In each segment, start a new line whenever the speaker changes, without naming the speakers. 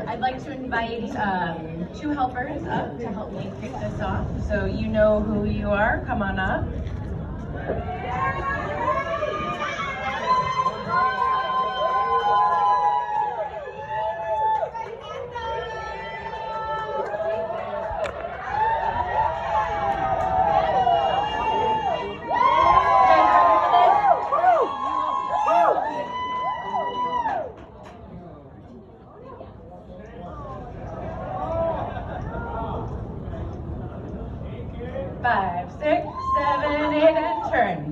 I'd like to invite two helpers up to help me kick this off. So you know who you are, come on up. Five, six, seven, eight, and turn.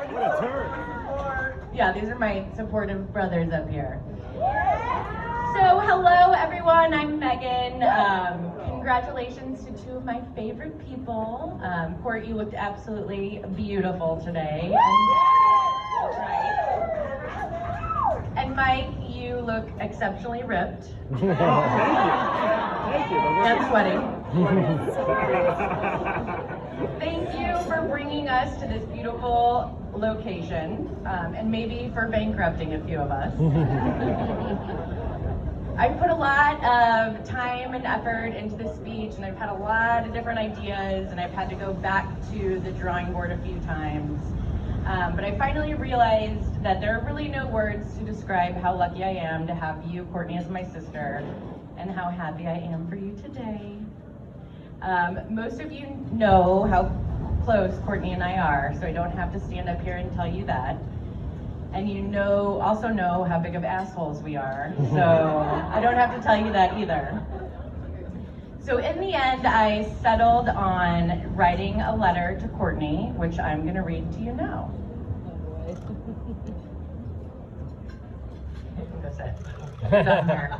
What a turn!
Yeah, these are my supportive brothers up here. So, hello everyone, I'm Megan. Congratulations to two of my favorite people. Court, you looked absolutely beautiful today. And Mike, you look exceptionally ripped.
Thank you.
And sweaty. Thank you for bringing us to this beautiful location, and maybe for bankrupting a few of us. I've put a lot of time and effort into this speech, and I've had a lot of different ideas, and I've had to go back to the drawing board a few times. But I finally realized that there are really no words to describe how lucky I am to have you, Courtney, as my sister, and how happy I am for you today. Most of you know how close Courtney and I are, so I don't have to stand up here and tell you that. And you also know how big of assholes we are, so I don't have to tell you that either. So in the end, I settled on writing a letter to Courtney, which I'm going to read to you now. Go sit. Sit up here.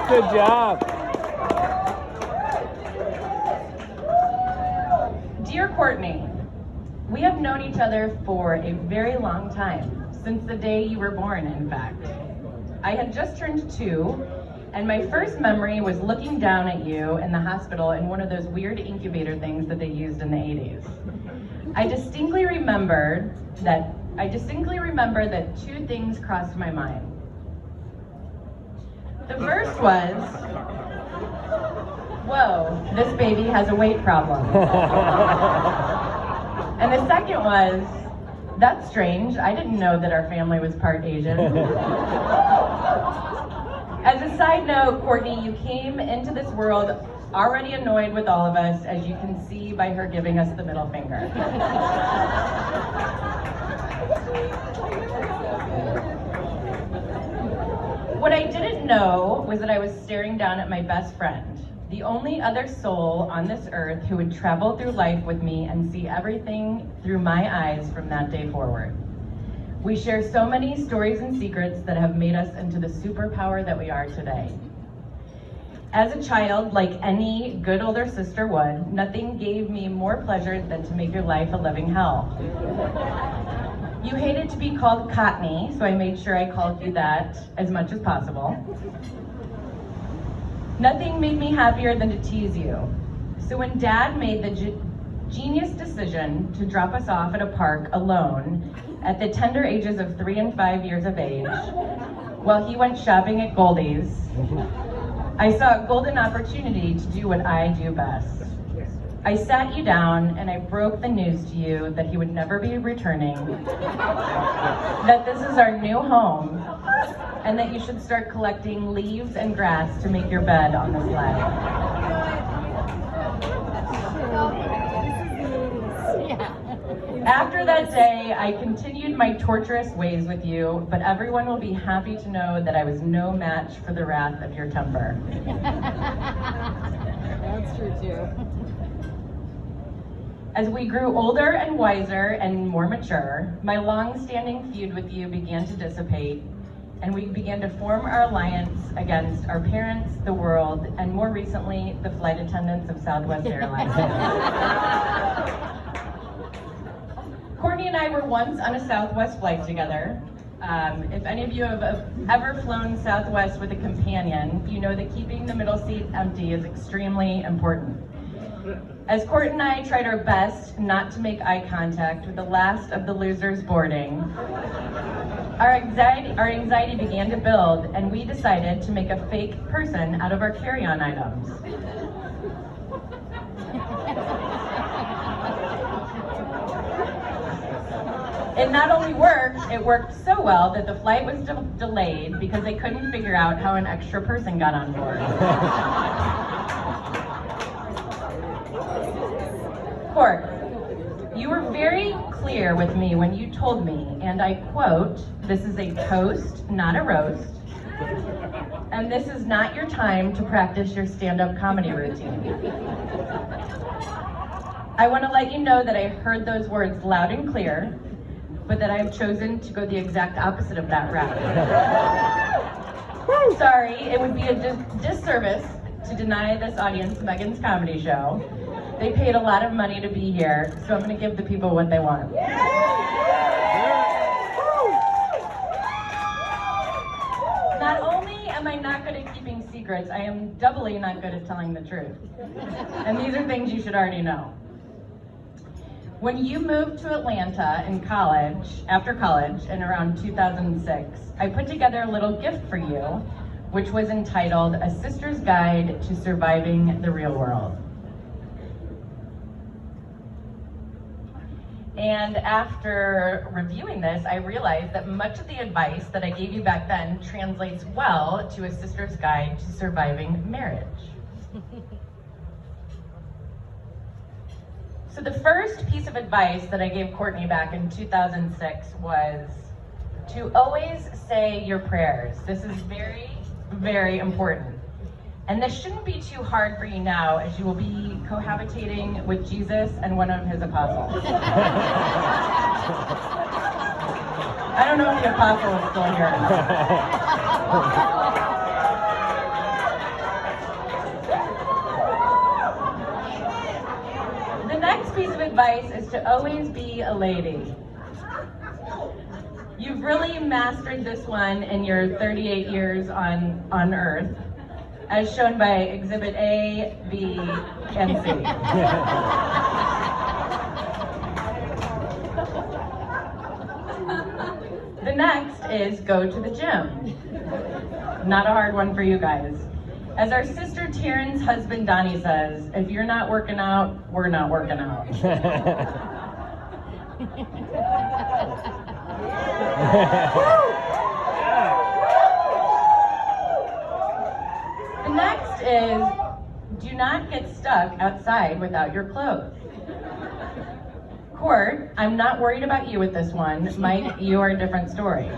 Good job.
Dear Courtney, we have known each other for a very long time, since the day you were born, in fact. I had just turned 2, and my first memory was looking down at you in the hospital in one of those weird incubator things that they used in the 80s. I distinctly remember that two things crossed my mind. The first was, whoa, this baby has a weight problem. And the second was, that's strange, I didn't know that our family was part Asian. As a side note, Courtney, you came into this world already annoyed with all of us, as you can see by her giving us the middle finger. What I didn't know was that I was staring down at my best friend, the only other soul on this earth who would travel through life with me and see everything through my eyes from that day forward. We share so many stories and secrets that have made us into the superpower that we are today. As a child, like any good older sister would, nothing gave me more pleasure than to make your life a living hell. You hated to be called Cottney, so I made sure I called you that as much as possible. Nothing made me happier than to tease you. So when Dad made the genius decision to drop us off at a park alone at the tender ages of 3 and 5 years of age, while he went shopping at Goldie's, I saw a golden opportunity to do what I do best. I sat you down and I broke the news to you that he would never be returning, that this is our new home, and that you should start collecting leaves and grass to make your bed on the sled. After that day, I continued my torturous ways with you, but everyone will be happy to know that I was no match for the wrath of your temper.
That's true too.
As we grew older and wiser and more mature, my long-standing feud with you began to dissipate, and we began to form our alliance against our parents, the world, and more recently, the flight attendants of Southwest Airlines. Courtney and I were once on a Southwest flight together. If any of you have ever flown Southwest with a companion, you know that keeping the middle seat empty is extremely important. As Court and I tried our best not to make eye contact with the last of the losers boarding, our anxiety began to build, and we decided to make a fake person out of our carry-on items. It not only worked, it worked so well that the flight was delayed because they couldn't figure out how an extra person got on board. Court, you were very clear with me when you told me, and I quote, "This is a toast, not a roast, and this is not your time to practice your stand-up comedy routine." I want to let you know that I heard those words loud and clear, but that I have chosen to go the exact opposite of that route. Sorry, it would be a disservice to deny this audience Megan's comedy show. They paid a lot of money to be here, so I'm going to give the people what they want. Not only am I not good at keeping secrets, I am doubly not good at telling the truth. And these are things you should already know. When you moved to Atlanta in after college in around 2006, I put together a little gift for you, which was entitled A Sister's Guide to Surviving the Real World. And after reviewing this, I realized that much of the advice that I gave you back then translates well to A Sister's Guide to Surviving Marriage. So the first piece of advice that I gave Courtney back in 2006 was to always say your prayers. This is very, very important. And this shouldn't be too hard for you now, as you will be cohabitating with Jesus and one of his apostles. I don't know if the apostle is still here. The next piece of advice is to always be a lady. You've really mastered this one in your 38 years on Earth, as shown by Exhibit A, B, and C. The next is go to the gym. Not a hard one for you guys. As our sister Taryn's husband Donnie says, if you're not working out, we're not working out. The next is, do not get stuck outside without your clothes. Court, I'm not worried about you with this one. Mike, you are a different story.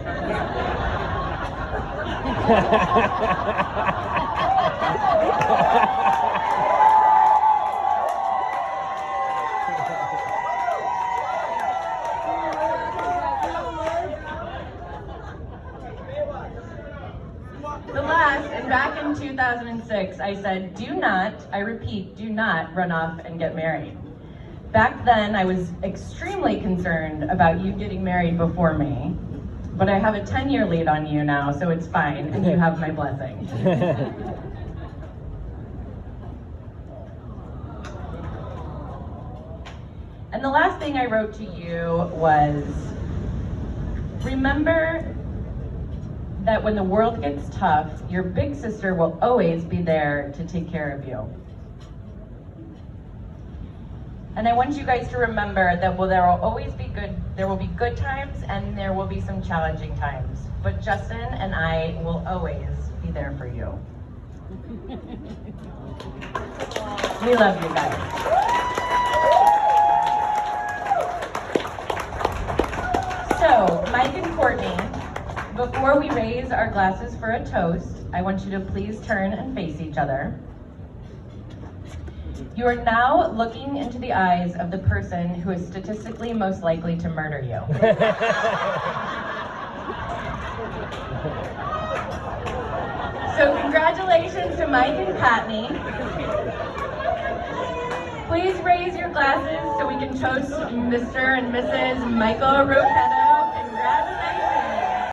The last, and back in 2006, I said, do not, I repeat, do not run off and get married. Back then, I was extremely concerned about you getting married before me, but I have a 10-year lead on you now, so it's fine, and you have my blessing. And the last thing I wrote to you was, remember that when the world gets tough, your big sister will always be there to take care of you. And I want you guys to remember that there will always be there will be good times and there will be some challenging times. But Justin and I will always be there for you. We love you guys. So, Mike and Courtney, before we raise our glasses for a toast, I want you to please turn and face each other. You are now looking into the eyes of the person who is statistically most likely to murder you. So congratulations to Mike and Patney. Please raise your glasses so we can toast Mr. and Mrs. Michael Ropetta.